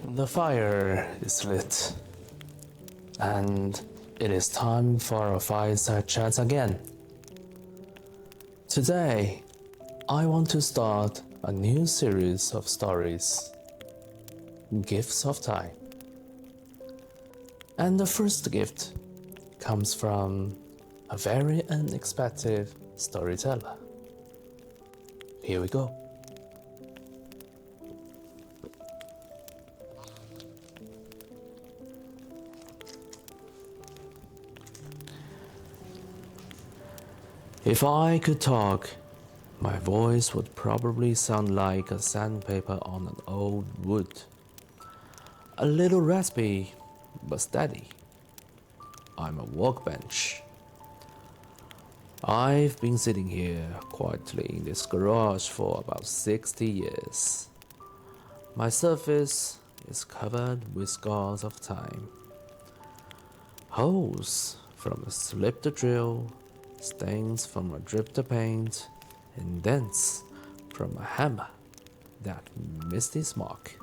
The fire is lit, and it is time for a fireside chat again. Today, I want to start a new series of stories, Gifts of Time. And the first gift comes from a very unexpected storyteller. Here we go. If I could talk, my voice would probably sound like a sandpaper on an old wood. A little raspy, but steady. I'm a workbench. I've been sitting here quietly in this garage for about 60 years. My surface is covered with scars of time. Holes from a slipped drill, stains from a dripped paint, and dents from a hammer that missed its mark.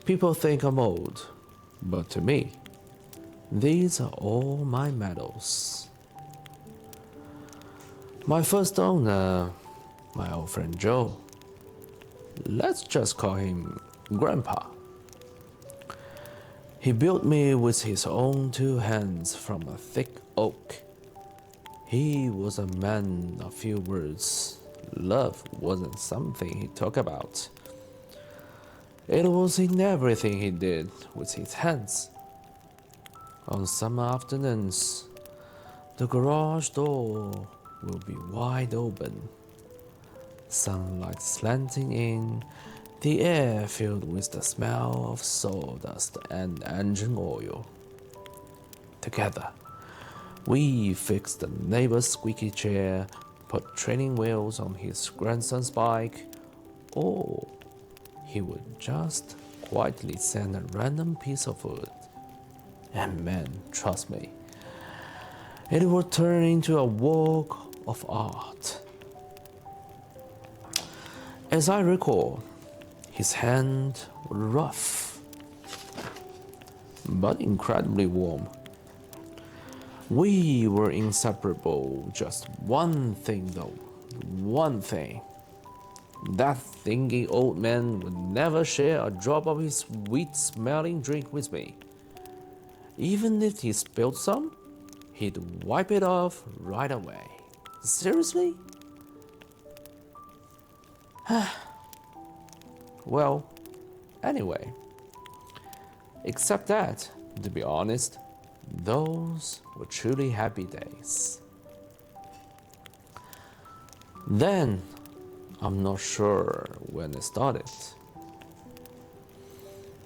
People think I'm old, but to me, these are all my medals. My first owner, my old friend Joe, let's just call him Grandpa. He built me with his own two hands from a thick oak. He was a man of few words. Love wasn't something he talked about. It was in everything he did with his hands. On summer afternoons, the garage door will be wide open. Sunlight slanting in, the air filled with the smell of sawdust and engine oil. Together, we fixed the neighbor's squeaky chair, put training wheels on his grandson's bike, or he would just quietly sand a random piece of wood. And man, trust me, it would turn into a work of art. As I recall, his hand was rough, but incredibly warm. We were inseparable, just one thing though, one thing. That thinking old man would never share a drop of his sweet-smelling drink with me. Even if he spilled some, he'd wipe it off right away. Seriously? Well, anyway. Except that, to be honest, those were truly happy days. Then, I'm not sure when it started,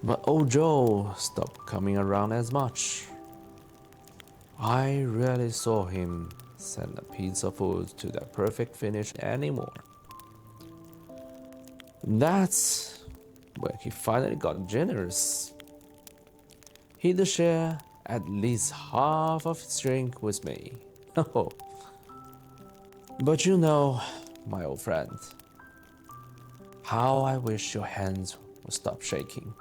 but old Joe stopped coming around as much. I rarely saw him send a piece of wood to the perfect finish anymore. That's when he finally got generous. He'd share at least half of his drink with me. But you know, my old friend, how I wish your hands would stop shaking.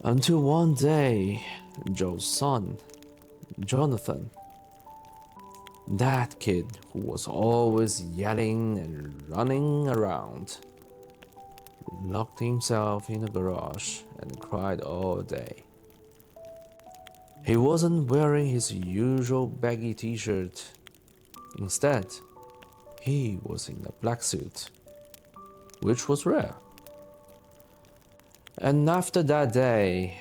Until one day, Joe's son, Jonathan, that kid who was always yelling and running around, locked himself in the garage and cried all day. He wasn't wearing his usual baggy t-shirt. Instead, he was in a black suit, which was rare. And after that day,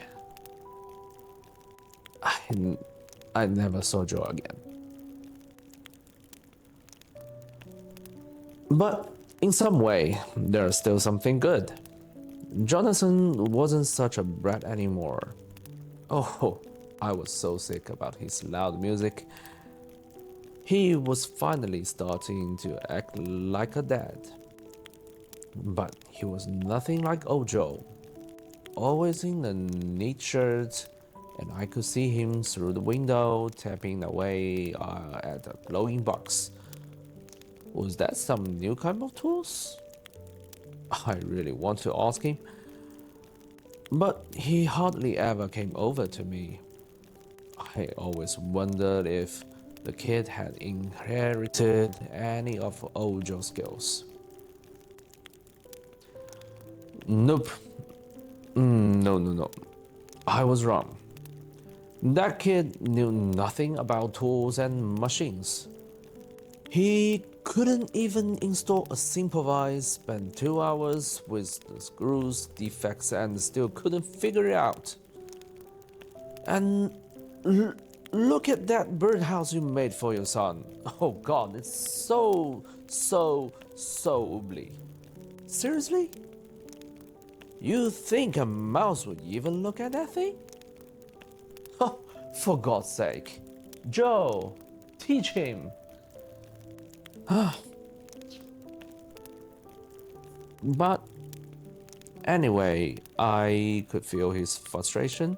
I never saw Joe again. But in some way, there's still something good. Jonathan wasn't such a brat anymore. Oh, I was so sick about his loud music. He was finally starting to act like a dad. But he was nothing like old Joe. Always in a neat shirt, and I could see him through the window tapping away at a glowing box. Was that some new kind of tools? I really want to ask him, but he hardly ever came over to me. I always wondered if the kid had inherited any of old Joe's skills. Nope. No. I was wrong. That kid knew nothing about tools and machines. He couldn't even install a simple vise, spent 2 hours with the screws defects and still couldn't figure it out. And l- look at that birdhouse you made for your son. Oh god, it's so ugly. Seriously? You think a mouse would even look at that thing? Oh, for God's sake. Joe, teach him. But anyway, I could feel his frustration.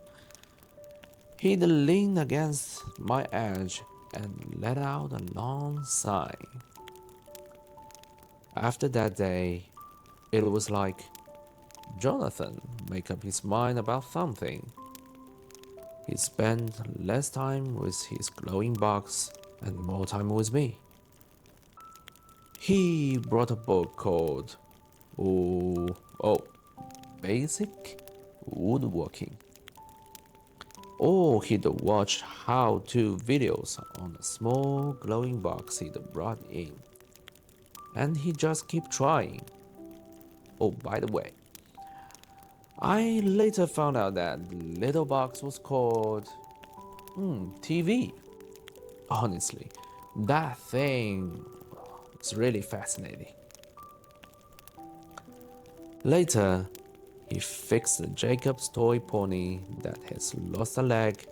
He'd lean against my edge and let out a long sigh. After that day, it was like Jonathan make up his mind about something. He spent less time with his glowing box and more time with me. He brought a book called oh, Basic Woodworking. Or he'd watch how-to videos on a small glowing box he'd brought in. And he'd just keep trying. Oh, by the way, I later found out that the little box was called TV. Honestly, that thing is really fascinating. Later, he fixed Jacob's toy pony that has lost a leg.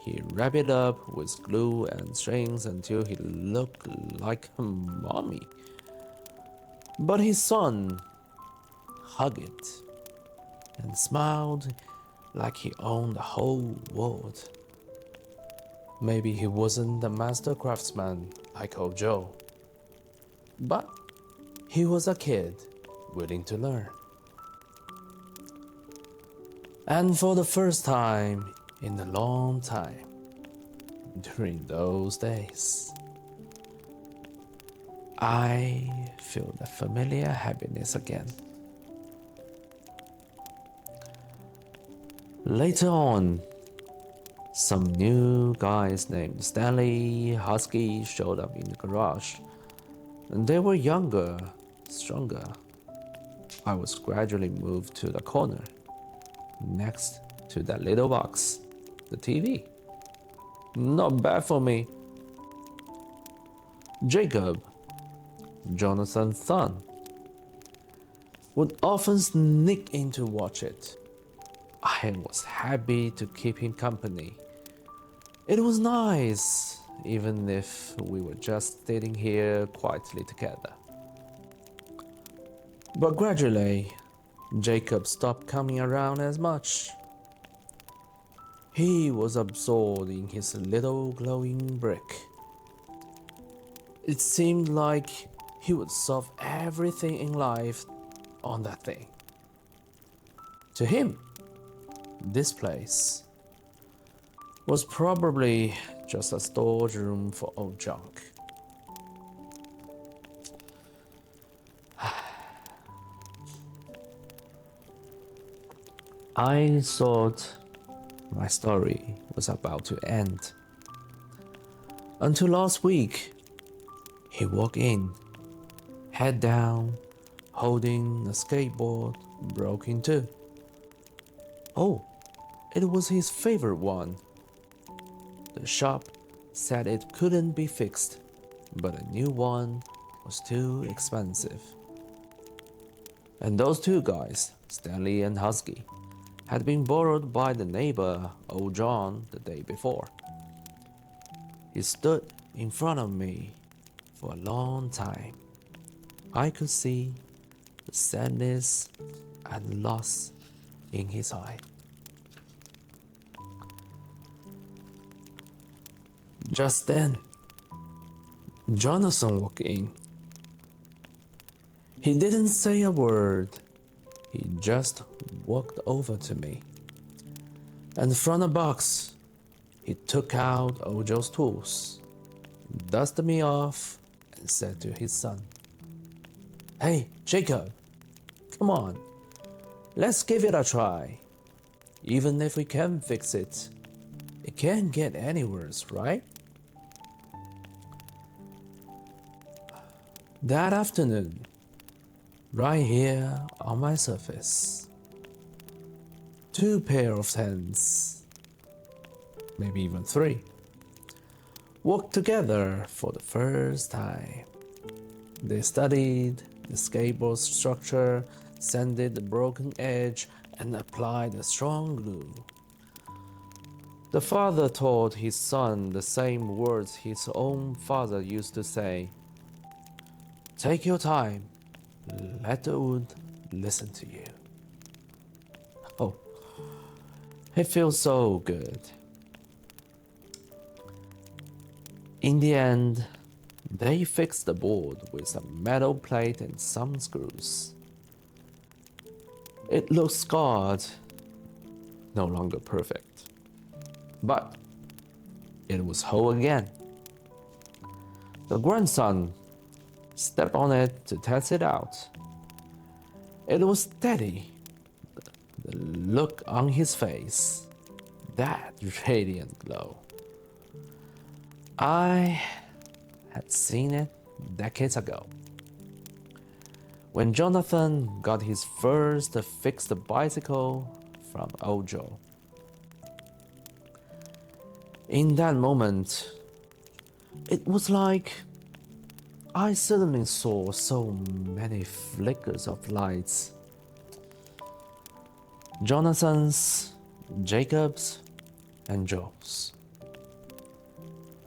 He wrapped it up with glue and strings until he looked like a mommy. But his son hugged it and smiled like he owned the whole world. Maybe he wasn't the master craftsman like old Joe, but he was a kid willing to learn. And for the first time in a long time, during those days, I feel the familiar happiness again. Later on, some new guys named Stanley Husky showed up in the garage. And they were younger, stronger. I was gradually moved to the corner, next to that little box, the TV. Not bad for me. Jacob, Jonathan's son, would often sneak in to watch it. I was happy to keep him company. It was nice, even if we were just sitting here quietly together. But gradually, Jacob stopped coming around as much. He was absorbed in his little glowing brick. It seemed like he would solve everything in life on that thing. To him, this place was probably just a storage room for old junk. I thought my story was about to end. Until last week, he walked in, head down, holding a skateboard broken too. Oh, it was his favorite one. The shop said it couldn't be fixed, but a new one was too expensive. And those two guys, Stanley and Husky, had been borrowed by the neighbor, old John, the day before. He stood in front of me for a long time. I could see the sadness and loss in his eye. Just then, Jonathan walked in. He didn't say a word. He just walked over to me. And from a box, he took out Ojo's tools, dusted me off, and said to his son, "Hey, Jacob, come on, let's give it a try. Even if we can fix it, it can't get any worse, right?" That afternoon, right here on my surface, two pair of hands, maybe even three, worked together for the first time. They studied the skateboard structure, sanded the broken edge, and applied a strong glue. The father taught his son the same words his own father used to say: "Take your time, let the wood listen to you." Oh, it feels so good. In the end, they fixed the board with a metal plate and some screws. It looked scarred, no longer perfect, but it was whole again. The grandson stepped on it to test it out. It was steady. The look on his face, that radiant glow. I had seen it decades ago, when Jonathan got his first fixed bicycle from Ojo. In that moment, it was like I suddenly saw so many flickers of lights. Jonathan's, Jacob's, and Joe's.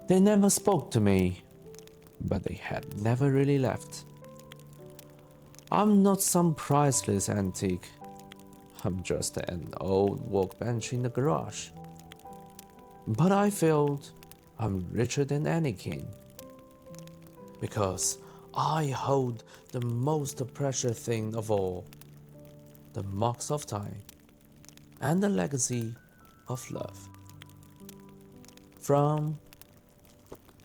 They never spoke to me, but they had never really left. I'm not some priceless antique. I'm just an old workbench in the garage. But I felt I'm richer than any king, because I hold the most precious thing of all, the marks of time and the legacy of love from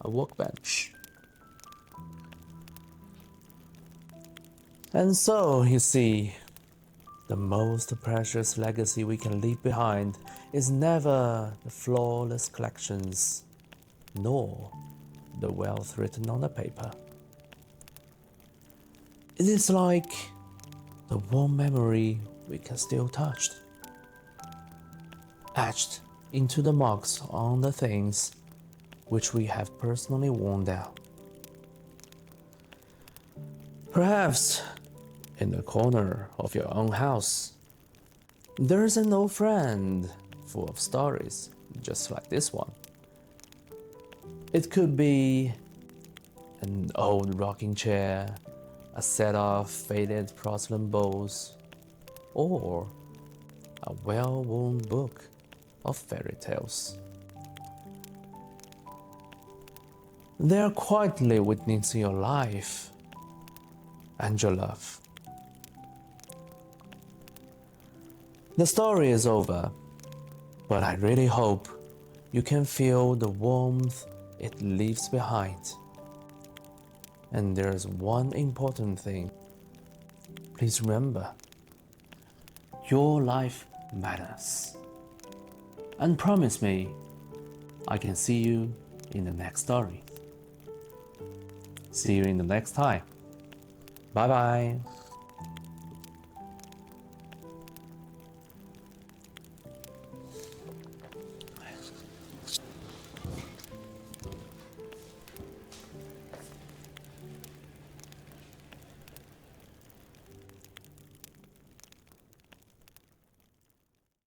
a workbench. And so, you see, the most precious legacy we can leave behind is never the flawless collections, nor the wealth written on a paper. It is like the warm memory we can still touch, etched into the marks on the things which we have personally worn down. Perhaps in the corner of your own house, there's an old friend full of stories just like this one. It could be an old rocking chair, a set of faded porcelain bowls, or a well-worn book of fairy tales. They are quietly witnessing your life and your love. The story is over, but I really hope you can feel the warmth it leaves behind. And there's one important thing. Please remember, your life matters. And promise me, I can see you in the next story. See you in the next time. Bye bye.